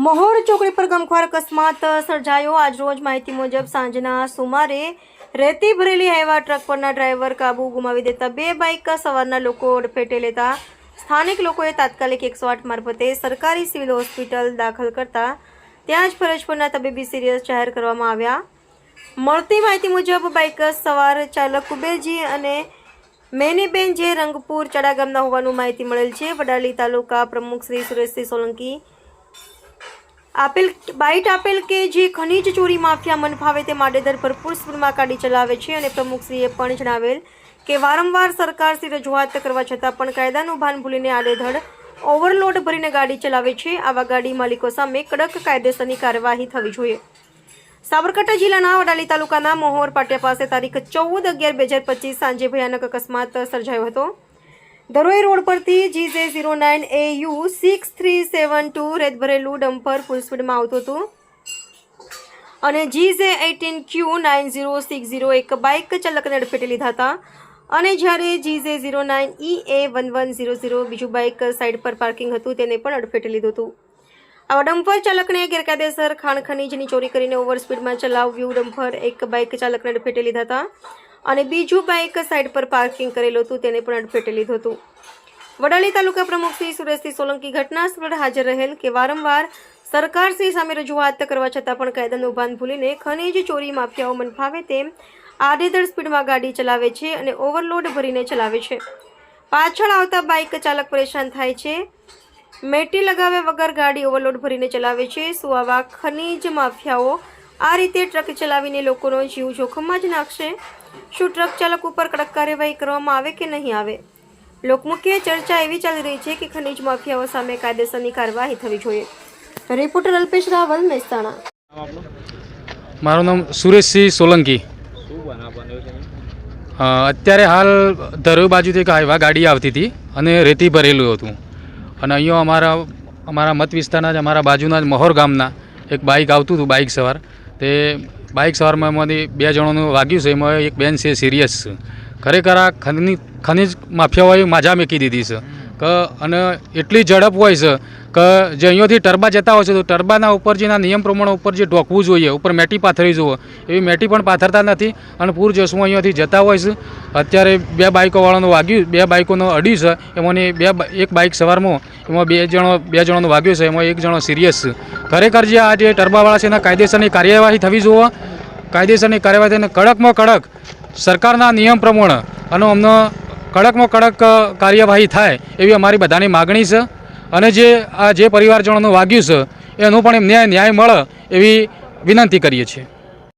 મહોર ચોકડી પર ગમખ્વાર અકસ્માત સર્જાયો। આજરોજ માહિતી મુજબ સાંજના સુમારે રેતી ભરેલી હાઈવા ટ્રક પરના ડ્રાઈવર કાબુ ગુમાવી દેતા બે બાઇક સવારના લોકો અડફેટે લેતા સ્થાનિક લોકોએ તાત્કાલિક 108 મારફતે સરકારી સિવિલ હોસ્પિટલ દાખલ કરતા ત્યાં જ ફરજ પરના તબીબી સિરિયસ જાહેર કરવામાં આવ્યા। મળતી માહિતી મુજબ બાઇક સવાર ચાલક કુબેરજી અને મેનીબેન જે રંગપુર ચડા ગામના હોવાનું માહિતી મળેલ છે। વડાલી તાલુકા પ્રમુખ શ્રી સુરેશસિંહ સોલંકી બાઇટ આપેલ કે જે ખનીજ ચોરી માફિયા મન ફાવે તે આડેધડ ભરપૂર સ્પીડમાં ગાડી ચલાવે છે અને પ્રમુખશ્રીએ પણ જણાવેલ કે વારંવાર સરકારશ્રી રજૂઆત કરવા છતાં પણ કાયદાનું ભાન ભૂલીને આડેધડ ઓવરલોડ ભરીને ગાડી ચલાવે છે। આવા ગાડી માલિકો સામે કડક કાયદેસરની કાર્યવાહી થવી જોઈએ। સાબરકાંઠા જિલ્લાના વડાલી તાલુકાના મહોર પાટિયા પાસે તારીખ 14/11/2025 સાંજે ભયાનક અકસ્માત સર્જાયો હતો। ધરોઈ રોડ પરથી GJ09 AU 6372 રેત ભરેલું ડમ્પર ફૂલ સ્પીડમાં આવતું હતું અને GJ18Q 9060 એક બાઇક ચાલકને અડફેટે લીધા હતા અને જ્યારે GJ09 EA 1100 બીજું બાઇક સાઇડ પર પાર્કિંગ હતું તેને પણ અડફેટે લીધું હતું। આવા ડમ્પર ચાલકને ગેરકાયદેસર ખાણ ખનીજની ચોરી કરીને ઓવર સ્પીડમાં ચલાવ્યું ડમ્પર એક બાઇક ચાલકને અડફેટે લીધા હતા અને બીજું બાઇક સાઇડ પર પાર્કિંગ કરેલું હતું તેને પણ અડફેટે લીધું હતું। વડાલી તાલુકા પ્રમુખ શ્રી સુરેશસિંહ સોલંકી ઘટના સ્થળ હાજર રહેલ કે વારંવાર સરકારશ્રી સામે રજૂઆત કરવા છતાં પણ કાયદાનું ભાન ભૂલીને ખનીજ ચોરી માફિયાઓ મન ફાવે તેમ આડેધડ સ્પીડમાં ગાડી ચલાવે છે અને ઓવરલોડ ભરીને ચલાવે છે। પાછળ આવતા બાઇક ચાલક પરેશાન થાય છે। મેટી લગાવ્યા વગર ગાડી ઓવરલોડ ભરીને ચલાવે છે। શું આવા ખનીજ માફિયાઓ આ રીતે ટ્રક ચલાવીને લોકોનો જીવ જોખમમાં જ નાખશે? શું ટ્રક ચાલક ઉપર કડક કાર્યવાહી કરવામાં આવે કે નહીં આવે? લોકમુખ્ય ચર્ચા એવી ચાલી રહી છે કે ખનીજ માફિયાઓ સામે કાયદેસરની કાર્યવાહી થવી જોઈએ। રિપોર્ટર અલ્પેશ રાવલ, મહેસાણા। મારું નામ સુરેશસિંહ સોલંકી। અત્યારે હાલ ધરોઈ બાજુથી એક હાઈવા ગાડી આવતી હતી અને રેતી ભરેલું હતું અને અહીંયા અમારા મત વિસ્તારના જ અમારા બાજુના જ મહોર ગામના એક બાઇક આવતું હતું બાઇક સવાર તે બાઇક સવારમાં એમાંથી 2 જણોનું વાગ્યું છે। એમાં એક બેન છે સિરિયસ છે। ખરેખર આ ખનીજ માફિયાઓએ માજા મેકી દીધી છે કે અને એટલી ઝડપ હોય છે કે જે અહીંયાથી ટરબા જતા હોય છે તો ટરબાના ઉપર જેના નિયમ પ્રમાણે ઉપર જે ઢોકવું જોઈએ ઉપર મેટી પાથરવી જોઈએ એવી મેટી પણ પાથરતા નથી અને પૂર જસમાં અહીંયાથી જતા હોય છે। અત્યારે 2 બાઇકોવાળાનું વાગ્યું, 2 બાઇકોનો અડ્યું છે। એમાંની એક બાઇક સવારમાં એમાં 2 જણોનું વાગ્યું છે, એમાં 1 જણો સિરિયસ છે। ખરેખર જે આ જે ટરબાવાળા છે એના કાયદેસરની કાર્યવાહી થવી જોઈએ। કાયદેસરની કાર્યવાહી થઈને કડકમાં કડક સરકારના નિયમ પ્રમાણે અને અમને કડકમાં કડક કાર્યવાહી થાય એવી અમારી બધાની માગણી છે અને જે પરિવારજનોનું વાગ્યું છે એનું પણ ન્યાય મળે એવી વિનંતી કરીએ છીએ।